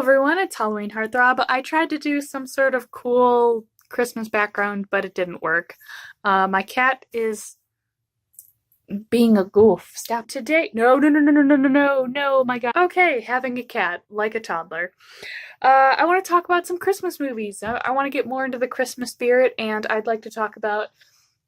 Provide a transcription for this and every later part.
everyone, it's Halloween Heartthrob. I tried to do some sort of cool Christmas background, but it didn't work. My cat is being a goof. Stop today. No, no, no, no, no, no, no, no, no, my God. Okay, having a cat, like a toddler. I want to talk about some Christmas movies. I want to get more into the Christmas spirit, and I'd like to talk about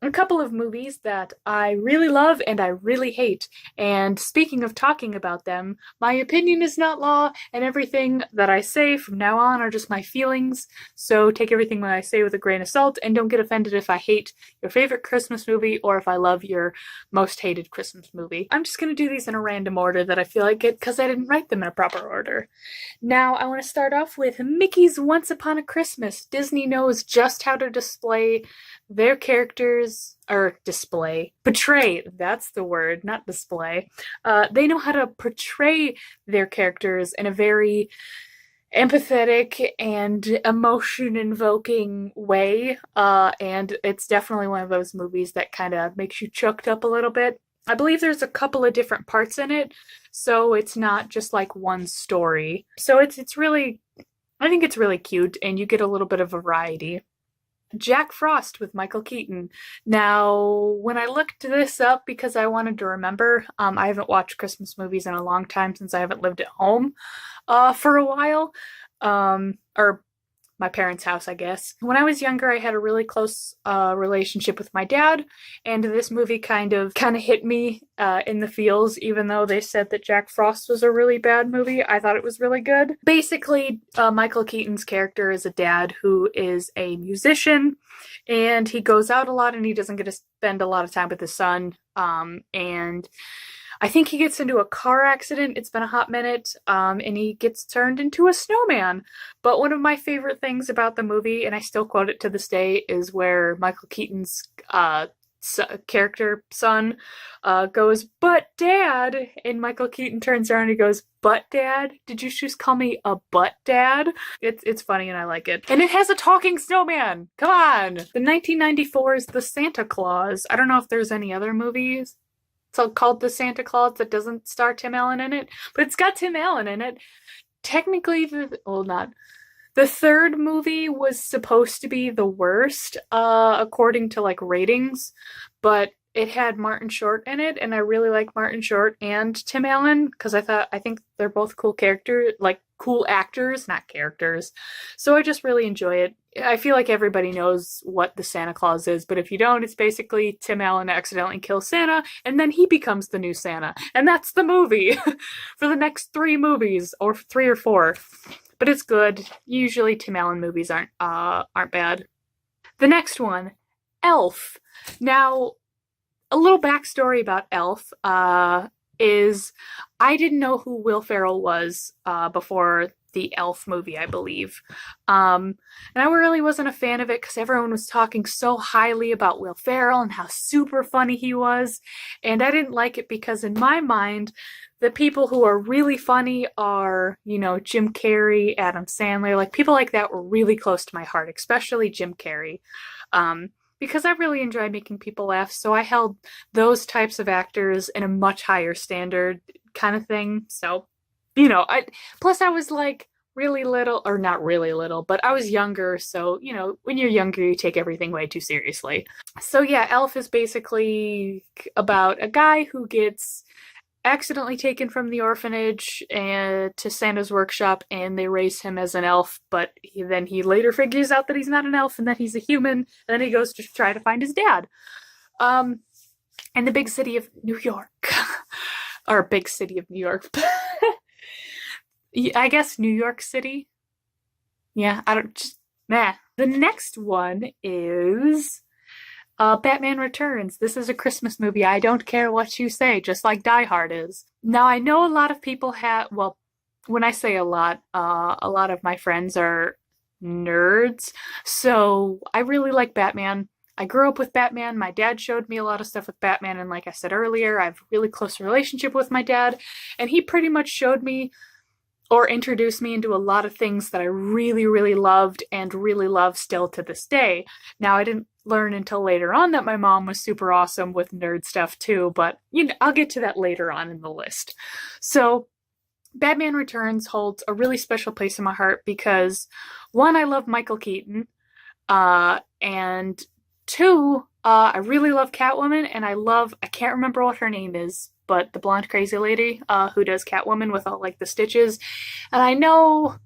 a couple of movies that I really love and I really hate. And speaking of talking about them, my opinion is not law, and everything that I say from now on are just my feelings. So take everything that I say with a grain of salt, and don't get offended if I hate your favorite Christmas movie or if I love your most hated Christmas movie. I'm just gonna do these in a random order that I feel like it because I didn't write them in a proper order. Now, I want to start off with Mickey's Once Upon a Christmas. Disney knows just how to display their characters, or portray, that's the word, not display. They know how to portray their characters in a very empathetic and emotion-invoking way, and it's definitely one of those movies that kind of makes you choked up a little bit. I believe there's a couple of different parts in it, so it's not just like one story. So it's really, I think it's really cute, and you get a little bit of variety. Jack Frost with Michael Keaton. Now, when I looked this up because I wanted to remember, I haven't watched Christmas movies in a long time since I haven't lived at home for a while, or my parents' house, I guess. When I was younger, I had a really close relationship with my dad, and this movie kind of hit me in the feels, even though they said that Jack Frost was a really bad movie. I thought it was really good. Basically, Michael Keaton's character is a dad who is a musician, and he goes out a lot, and he doesn't get to spend a lot of time with his son, and I think he gets into a car accident. It's been a hot minute, and he gets turned into a snowman. But one of my favorite things about the movie, and I still quote it to this day, is where Michael Keaton's character son goes, "But Dad," and Michael Keaton turns around and he goes, "But Dad? Did you just call me a butt dad?" It's funny and I like it. And it has a talking snowman! Come on! The 1994 is The Santa Claus. I don't know if there's any other movies called The Santa Claus that doesn't star Tim Allen in it, but it's got Tim Allen in it. Technically, the third movie was supposed to be the worst, according to like ratings, but it had Martin Short in it, and I really like Martin Short and Tim Allen because I think they're both cool actors, not characters. So I just really enjoy it. I feel like everybody knows what the Santa Claus is, but if you don't, it's basically Tim Allen accidentally kills Santa, and then he becomes the new Santa. And that's the movie for the next 3 movies, or 3 or 4. But it's good. Usually Tim Allen movies aren't bad. The next one, Elf. Now, a little backstory about Elf is I didn't know who Will Ferrell was before the Elf movie, I believe. And I really wasn't a fan of it because everyone was talking so highly about Will Ferrell and how super funny he was. And I didn't like it because in my mind, the people who are really funny are, Jim Carrey, Adam Sandler. Like, people like that were really close to my heart, especially Jim Carrey. Because I really enjoy making people laugh, so I held those types of actors in a much higher standard kind of thing. So, plus I was like really little, or not really little, but I was younger, so, when you're younger, you take everything way too seriously. So yeah, Elf is basically about a guy who gets accidentally taken from the orphanage and to Santa's workshop, and they raise him as an elf, but then he later figures out that he's not an elf and that he's a human, and then he goes to try to find his dad. In the big city of New York. Or big city of New York. I guess New York City. Yeah, The next one is Batman Returns. This is a Christmas movie. I don't care what you say, just like Die Hard is. Now, I know a lot of people when I say a lot of my friends are nerds, so I really like Batman. I grew up with Batman. My dad showed me a lot of stuff with Batman, and like I said earlier, I have a really close relationship with my dad, and he pretty much showed me or introduced me into a lot of things that I really, really loved and really love still to this day. Now, I didn't learn until later on that my mom was super awesome with nerd stuff too, but I'll get to that later on in the list. So Batman Returns holds a really special place in my heart because one, I love Michael Keaton, and two, I really love Catwoman, and I can't remember what her name is, but the blonde crazy lady, who does Catwoman with all like the stitches. And I know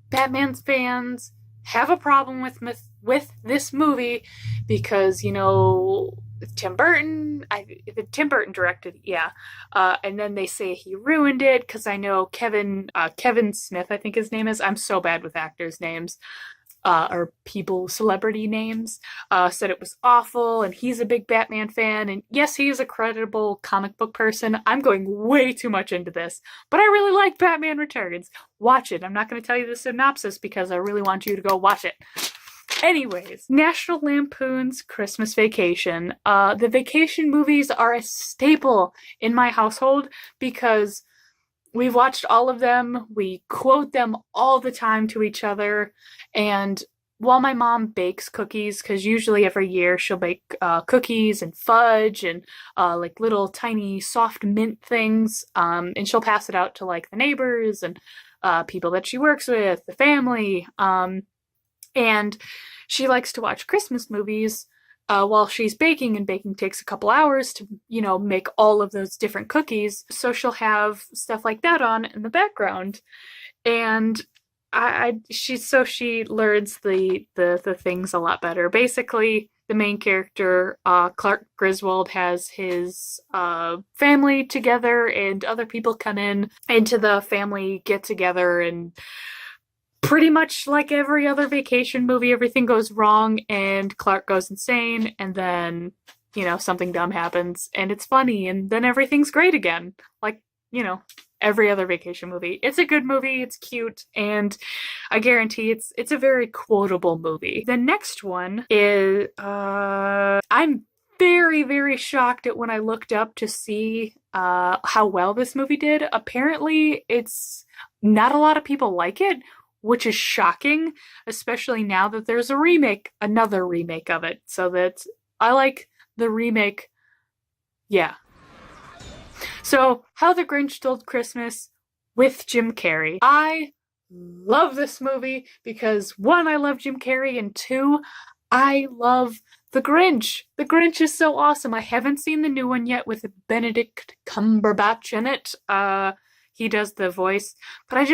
Batman's fans have a problem with this movie because, Tim Burton directed, yeah. And then they say he ruined it because I know Kevin Smith, I think his name is. I'm so bad with actors' names. Or celebrity names, said it was awful, and he's a big Batman fan, and yes, he is a creditable comic book person. I'm going way too much into this, but I really like Batman Returns. Watch it. I'm not going to tell you the synopsis because I really want you to go watch it. Anyways, National Lampoon's Christmas Vacation. The vacation movies are a staple in my household because we've watched all of them. We quote them all the time to each other. And while my mom bakes cookies, because usually every year she'll bake cookies and fudge and like little tiny soft mint things, and she'll pass it out to like the neighbors and people that she works with, the family. And she likes to watch Christmas movies while she's baking, and baking takes a couple hours to, make all of those different cookies. So she'll have stuff like that on in the background. And she learns the things a lot better. Basically, the main character, Clark Griswold, has his family together, and other people come into the family get together, and pretty much like every other vacation movie, everything goes wrong and Clark goes insane, and then, something dumb happens and it's funny, and then everything's great again. Like, every other vacation movie. It's a good movie, it's cute, and I guarantee it's a very quotable movie. The next one is, I'm very, very shocked at when I looked up to see how well this movie did. Apparently, it's not a lot of people like it, which is shocking, especially now that there's another remake of it. So I like the remake. Yeah. So, How the Grinch Stole Christmas with Jim Carrey. I love this movie because one, I love Jim Carrey, and two, I love the Grinch. The Grinch is so awesome. I haven't seen the new one yet with Benedict Cumberbatch in it. He does the voice, but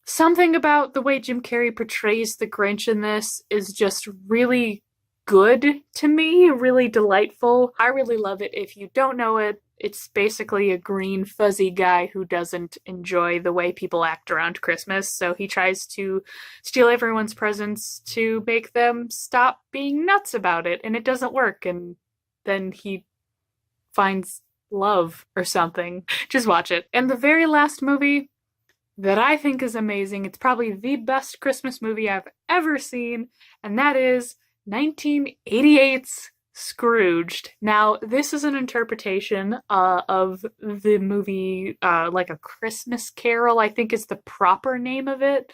something about the way Jim Carrey portrays the Grinch in this is just really good to me, really delightful. I really love it. If you don't know it, it's basically a green, fuzzy guy who doesn't enjoy the way people act around Christmas, so he tries to steal everyone's presents to make them stop being nuts about it, and it doesn't work, and then he finds love or something. Just watch it. And the very last movie that I think is amazing, it's probably the best Christmas movie I've ever seen, and that is 1988's Scrooged. Now, this is an interpretation of the movie, like A Christmas Carol, I think is the proper name of it,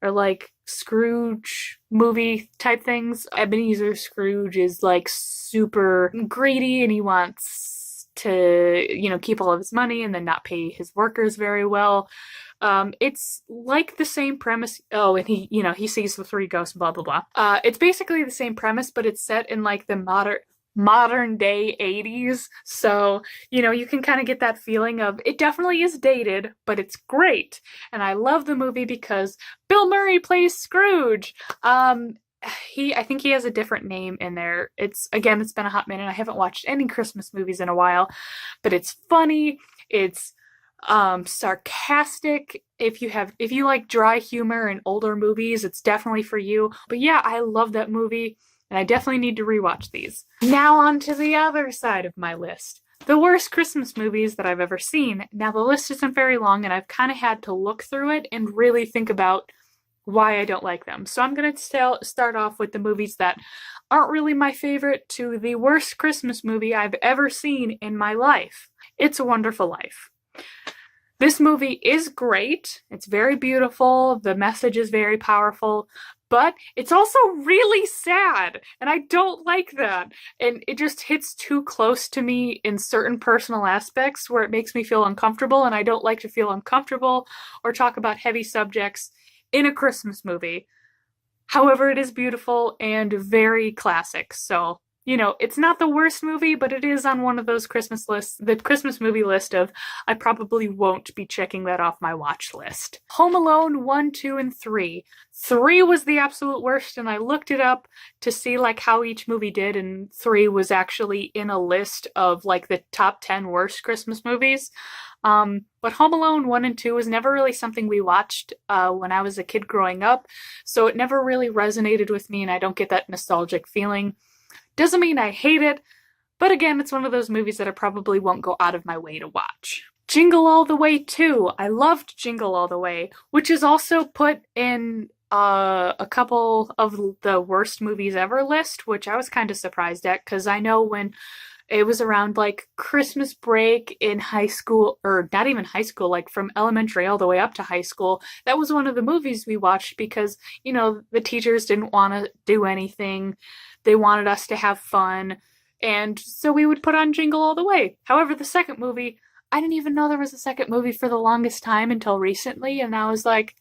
or like Scrooge movie type things. Ebenezer Scrooge is like super greedy, and he wants to, keep all of his money and then not pay his workers very well. It's like the same premise. Oh, and he sees the three ghosts, blah, blah, blah. It's basically the same premise, but it's set in like the modern day 80s. So, you can kind of get that feeling of it definitely is dated, but it's great. And I love the movie because Bill Murray plays Scrooge. I think he has a different name in there. It's been a hot minute. I haven't watched any Christmas movies in a while, but it's funny. It's sarcastic. If you like dry humor and older movies, it's definitely for you. But yeah, I love that movie, and I definitely need to rewatch these. Now on to the other side of my list. The worst Christmas movies that I've ever seen. Now the list isn't very long, and I've kind of had to look through it and really think about why I don't like them. So I'm going to start off with the movies that aren't really my favorite to the worst Christmas movie I've ever seen in my life. It's a Wonderful Life. This movie is great. It's very beautiful. The message is very powerful. but it's also really sad, and I don't like that. And it just hits too close to me in certain personal aspects where it makes me feel uncomfortable, and I don't like to feel uncomfortable or talk about heavy subjects in a Christmas movie. However, it is beautiful and very classic. So, it's not the worst movie, but it is on one of those Christmas lists, the Christmas movie list of I probably won't be checking that off my watch list. Home Alone 1, 2, and 3. 3 was the absolute worst, and I looked it up to see like how each movie did, and 3 was actually in a list of like the top 10 worst Christmas movies. But Home Alone 1 and 2 was never really something we watched when I was a kid growing up, so it never really resonated with me, and I don't get that nostalgic feeling. Doesn't mean I hate it, but again, it's one of those movies that I probably won't go out of my way to watch. Jingle All the Way 2. I loved Jingle All the Way, which is also put in a couple of the worst movies ever list, which I was kind of surprised at, because I know when it was around like Christmas break in high school, or not even high school, like from elementary all the way up to high school. That was one of the movies we watched because, the teachers didn't want to do anything. They wanted us to have fun. And so we would put on Jingle All the Way. However, the second movie, I didn't even know there was a second movie for the longest time until recently. And I was like,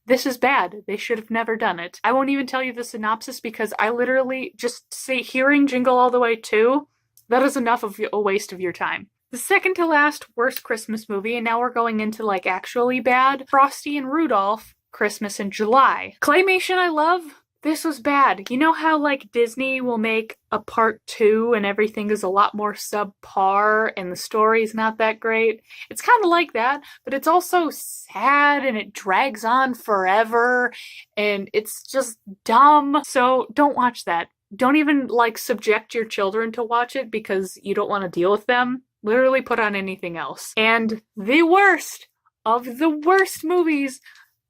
this is bad. They should have never done it. I won't even tell you the synopsis because I literally just hearing Jingle All the Way 2, that is enough of a waste of your time. The second to last worst Christmas movie, and now we're going into like actually bad, Frosty and Rudolph, Christmas in July. Claymation I love. This was bad. You know how like Disney will make a part 2 and everything is a lot more subpar and the story's not that great? It's kind of like that, but it's also sad and it drags on forever and it's just dumb. So don't watch that. Don't even like subject your children to watch it because you don't want to deal with them. Literally put on anything else. And the worst of the worst movies,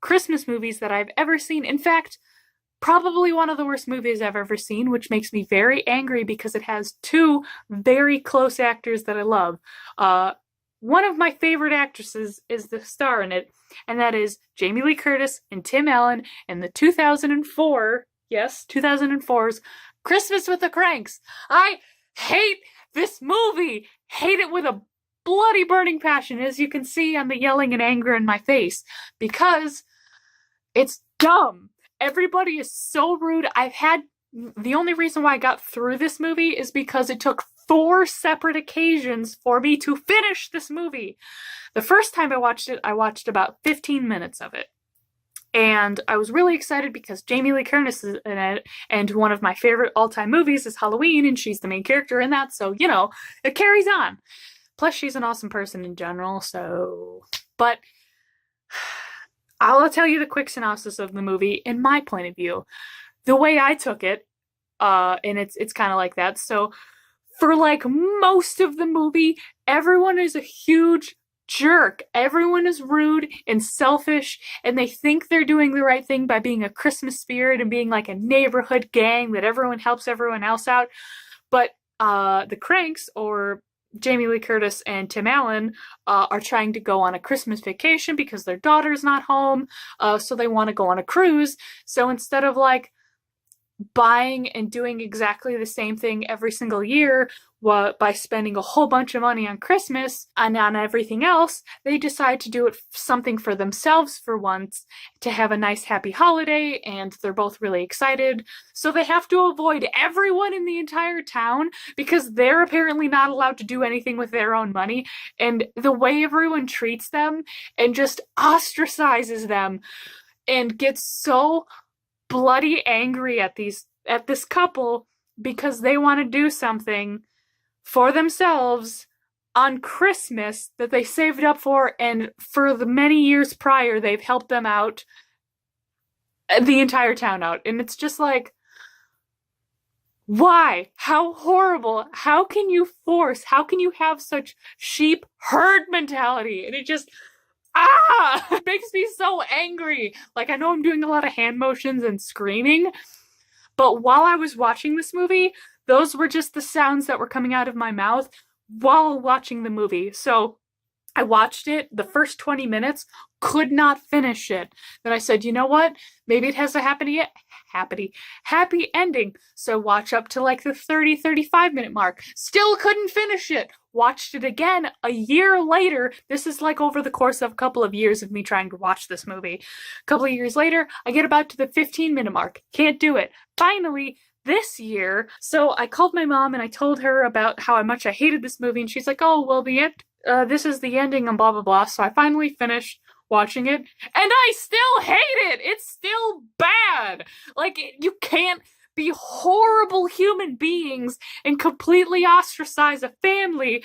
Christmas movies that I've ever seen. In fact, probably one of the worst movies I've ever seen, which makes me very angry because it has 2 very close actors that I love. One of my favorite actresses is the star in it, and that is Jamie Lee Curtis and Tim Allen in the 2004, yes, 2004's Christmas with the Cranks. I hate this movie. Hate it with a bloody burning passion, as you can see on the yelling and anger in my face, because it's dumb. Everybody is so rude. The only reason why I got through this movie is because it took 4 separate occasions for me to finish this movie. The first time I watched it, I watched about 15 minutes of it. And I was really excited because Jamie Lee Curtis is in it, and one of my favorite all-time movies is Halloween, and she's the main character in that, so, it carries on. Plus, she's an awesome person in general, so... But I'll tell you the quick synopsis of the movie in my point of view. The way I took it, and it's kind of like that, so for, like, most of the movie, everyone is a huge jerk. Everyone is rude and selfish, and they think they're doing the right thing by being a Christmas spirit and being like a neighborhood gang that everyone helps everyone else out. But the Cranks, or Jamie Lee Curtis and Tim Allen, are trying to go on a Christmas vacation because their daughter's not home, so they want to go on a cruise. So instead of like buying and doing exactly the same thing every single year by spending a whole bunch of money on Christmas and on everything else, they decide to do something for themselves for once to have a nice happy holiday, and they're both really excited. So they have to avoid everyone in the entire town because they're apparently not allowed to do anything with their own money, and the way everyone treats them and just ostracizes them and gets so bloody angry at this couple because they want to do something for themselves on Christmas that they saved up for, and for the many years prior they've helped them out, the entire town out. And it's just like, why? How horrible? How can you have such sheep herd mentality? And it just it makes me so angry. Like, I know I'm doing a lot of hand motions and screaming, but while I was watching this movie, those were just the sounds that were coming out of my mouth while watching the movie. So I watched it, the first 20 minutes, could not finish it. Then I said, you know what? Maybe it has to happy ending. So watch up to like the 35 minute mark. Still couldn't finish it. Watched it again a year later. This is like over the course of a couple of years of me trying to watch this movie. A couple of years later, I get about to the 15-minute mark. Can't do it. Finally, this year, so I called my mom and I told her about how much I hated this movie, and she's like, oh, well, this is the ending and blah, blah, blah. So I finally finished watching it, and I still hate it! It's still bad! Like, you can't be horrible human beings and completely ostracize a family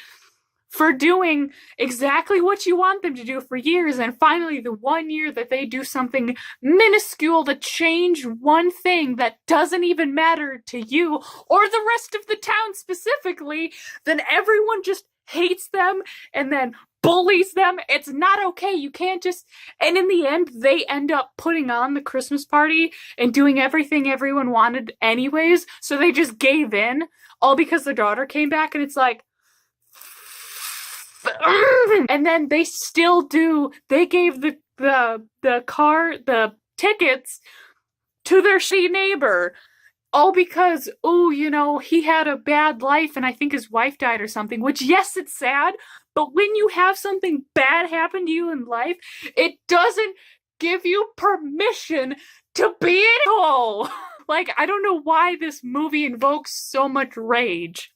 for doing exactly what you want them to do for years, and finally the one year that they do something minuscule to change one thing that doesn't even matter to you or the rest of the town specifically, then everyone just hates them and then bullies them. It's not okay. You can't just... And in the end, they end up putting on the Christmas party and doing everything everyone wanted anyways, so they just gave in, all because the daughter came back, and it's like... And then they still do... They gave the tickets to their shitty neighbor, all because, oh, you know, he had a bad life and I think his wife died or something, which, yes, it's sad, but when you have something bad happen to you in life, it doesn't give you permission to be an asshole. Like, I don't know why this movie invokes so much rage.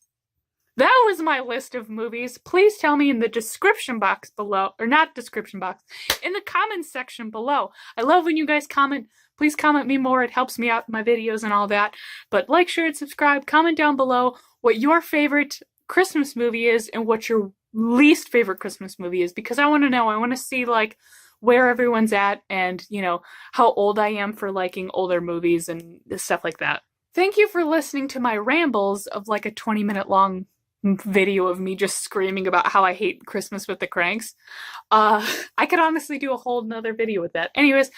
That was my list of movies. Please tell me in the description box below, or not description box, in the comments section below. I love when you guys comment. Please comment me more. It helps me out in my videos and all that. But like, share, and subscribe. Comment down below what your favorite Christmas movie is and what your least favorite Christmas movie is, because I want to know. I want to see, like, where everyone's at and, you know, how old I am for liking older movies and stuff like that. Thank you for listening to my rambles of like a 20-minute long video of me just screaming about how I hate Christmas with the Cranks. I could honestly do a whole nother video with that. Anyways,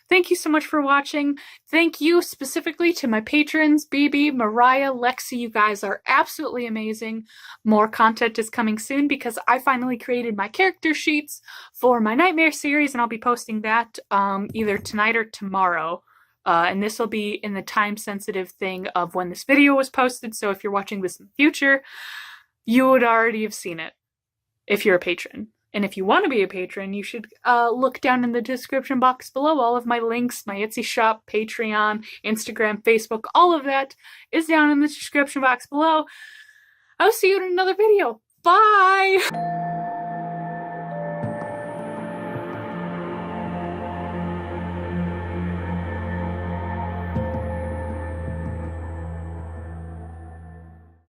thank you so much for watching. Thank you specifically to my patrons, BB, Mariah, Lexi. You guys are absolutely amazing. More content is coming soon because I finally created my character sheets for my Nightmare series, and I'll be posting that either tonight or tomorrow. And this will be in the time-sensitive thing of when this video was posted, so if you're watching this in the future, you would already have seen it if you're a patron. And if you want to be a patron, you should look down in the description box below. All of my links, my Etsy shop, Patreon, Instagram, Facebook, all of that is down in the description box below. I'll see you in another video. Bye!